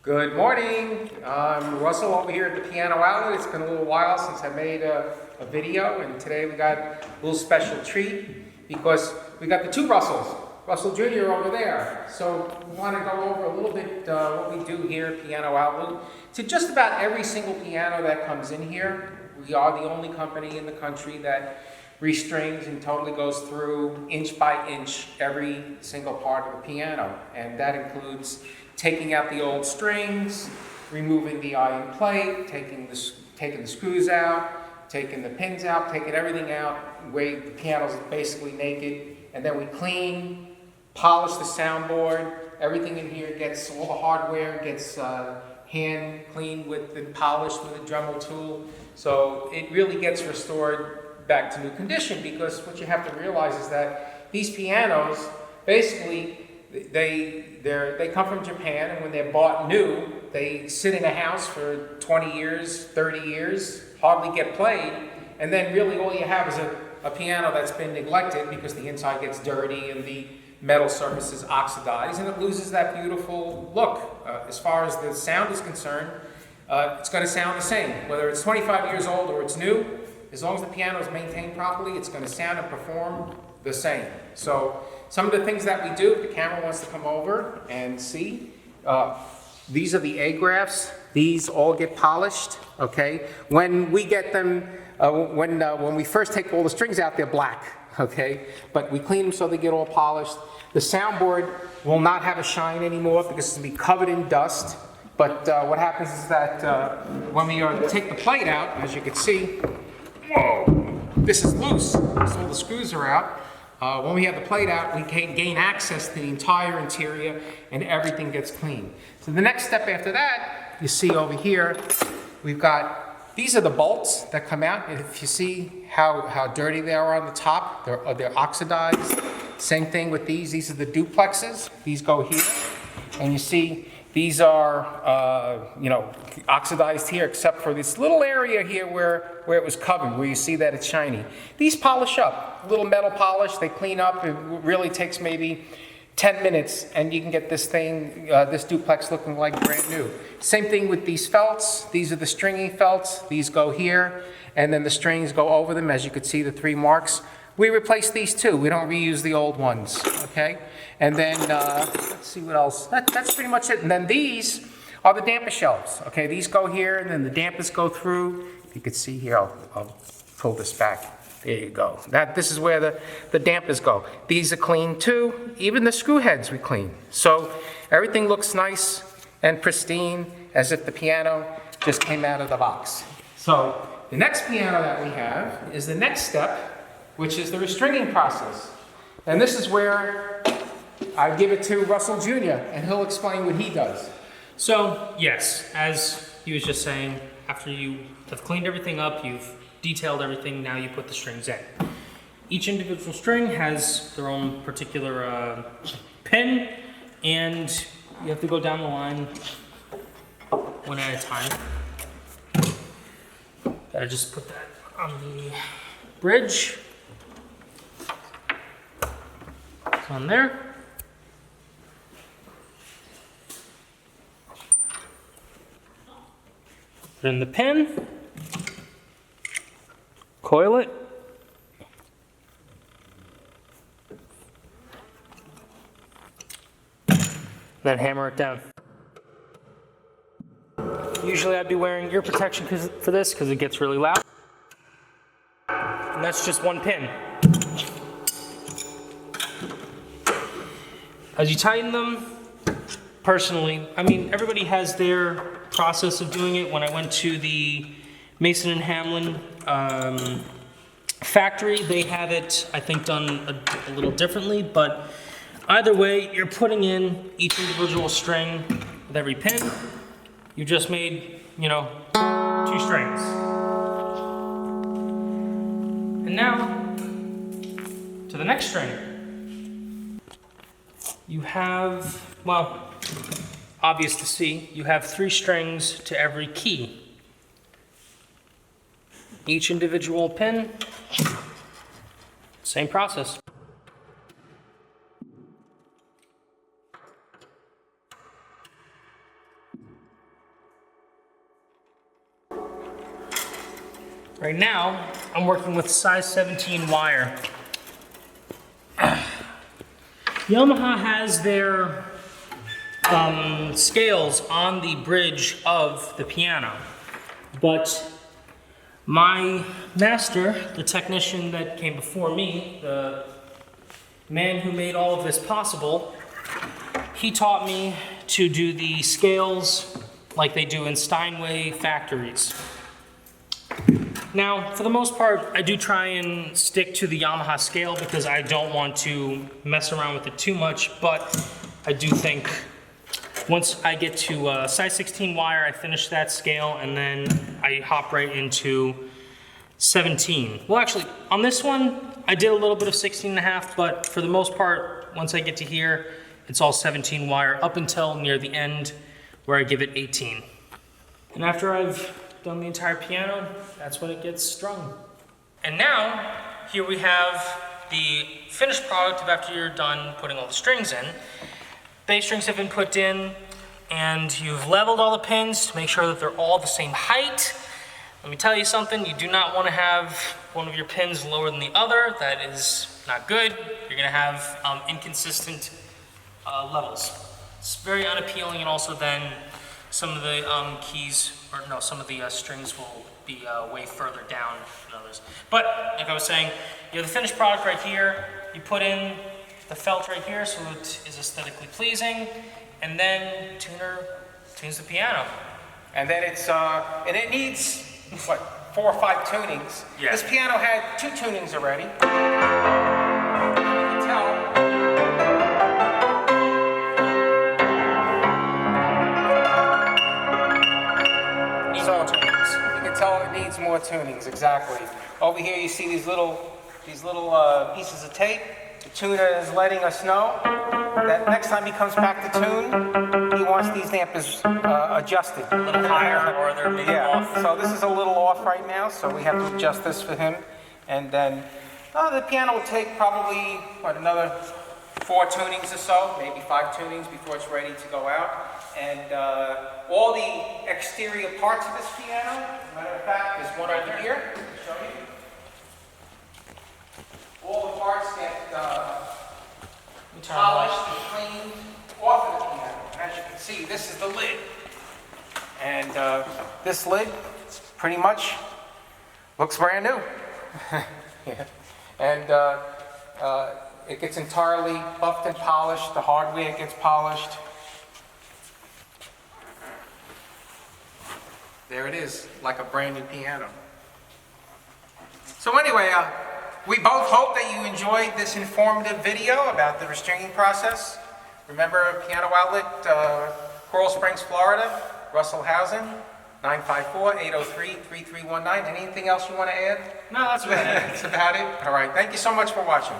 Good morning. I'm Russell over here at the Piano Outlet. It's been a little while since I made a video, and today we got a little special treat because we got the two Russells. Russell Jr. over there. So we want to go over a little bit what we do here at Piano Outlet. To just about every single piano that comes in here, we are the only company in the country that restrings and totally goes through inch by inch every single part of the piano. And that includes taking out the old strings, removing the iron plate, taking the screws out, taking the pins out, taking everything out, where the piano's basically naked, and then we clean, polish the soundboard. Everything in here gets, all the hardware gets hand cleaned and polished with a Dremel tool. So it really gets restored back to new condition, because what you have to realize is that these pianos, basically, they come from Japan, and when they're bought new, they sit in a house for 20 years, 30 years, hardly get played, and then really all you have is a piano that's been neglected because the inside gets dirty and the metal surface is oxidized, and it loses that beautiful look. As far as the sound is concerned, it's going to sound the same. Whether it's 25 years old or it's new, as long as the piano is maintained properly, it's going to sound and perform the same. So some of the things that we do, if the camera wants to come over and see, these are the A-graphs. These all get polished, okay? When we get them, when we first take all the strings out, they're black, okay? But we clean them so they get all polished. The soundboard will not have a shine anymore because it's going to be covered in dust. But what happens is that when we take the plate out, as you can see, whoa, this is loose, so all the screws are out. When we have the plate out, we can gain access to the entire interior and everything gets clean. So the next step after that, you see over here, we've got, these are the bolts that come out. And if you see how dirty they are on the top, they're oxidized. Same thing with these are the duplexes. These go here, and you see these are, oxidized here, except for this little area here where it was covered, where you see that it's shiny. These polish up, a little metal polish, they clean up. It really takes maybe 10 minutes, and you can get this thing, this duplex looking like brand new. Same thing with these felts. These are the stringing felts. These go here, and then the strings go over them. As you can see, the 3 marks. We replace these too. We don't reuse the old ones, okay? And then, let's see what else. That's pretty much it. And then these are the damper shelves, okay? These go here, and then the dampers go through. If you could see here, I'll pull this back. There you go. This is where the dampers go. These are clean too. Even the screw heads we clean. So everything looks nice and pristine, as if the piano just came out of the box. So the next piano that we have is the next step, which is the restringing process. And this is where I give it to Russell Jr., and he'll explain what he does. So, yes, as he was just saying, after you have cleaned everything up, you've detailed everything, now you put the strings in. Each individual string has their own particular pin, and you have to go down the line one at a time. Gotta just put that on the bridge. It's on there. Put in the pin. Coil it. Then hammer it down. Usually I'd be wearing ear protection for this because it gets really loud. And that's just one pin. As you tighten them, personally, I mean, everybody has their process of doing it. When I went to the Mason and Hamlin factory, they have it, I think, done a little differently, but either way, you're putting in each individual string with every pin. You just made, 2 strings. And now, to the next string. You have, well, obvious to see, you have 3 strings to every key. Each individual pin, same process. Right now, I'm working with size 17 wire. Yamaha has their scales on the bridge of the piano, but my master, the technician that came before me, the man who made all of this possible, he taught me to do the scales like they do in Steinway factories. Now, for the most part, I do try and stick to the Yamaha scale because I don't want to mess around with it too much, but I do think once I get to size 16 wire, I finish that scale and then I hop right into 17. Well, actually, on this one, I did a little bit of 16 and a half, but for the most part, once I get to here, it's all 17 wire up until near the end where I give it 18. And after I've done the entire piano, that's when it gets strung. And now, here we have the finished product of after you're done putting all the strings in. Bass strings have been put in, and you've leveled all the pins to make sure that they're all the same height. Let me tell you something, you do not want to have one of your pins lower than the other. That is not good. You're gonna have inconsistent levels. It's very unappealing, and also then some of the some of the strings will be way further down than others. But like I was saying, you have the finished product right here. You put in the felt right here so it is aesthetically pleasing, and then tuner tunes the piano. And then and it needs, what, 4 or 5 tunings. Yeah. This piano had 2 tunings already. You can tell. You can tell it needs more tunings, exactly. Over here you see these little pieces of tape. The tuner is letting us know that next time he comes back to tune, he wants these dampers adjusted. A little higher, or they're maybe off. So this is a little off right now, so we have to adjust this for him. And then the piano will take probably, another 4 tunings or so, maybe 5 tunings before it's ready to go out. And all the exterior parts of this piano, as a matter of fact, there's one over here, I'll show you. All the parts get polished and cleaned off of the piano. As you can see, this is the lid. And this lid pretty much looks brand new. Yeah. And it gets entirely buffed and polished. The hardware gets polished. There it is, like a brand new piano. So anyway, we both hope that you enjoyed this informative video about the restringing process. Remember, Piano Outlet, Coral Springs, Florida, Russell Housing, 954-803-3319. Anything else you want to add? No, that's about it. That's about it? All right, thank you so much for watching.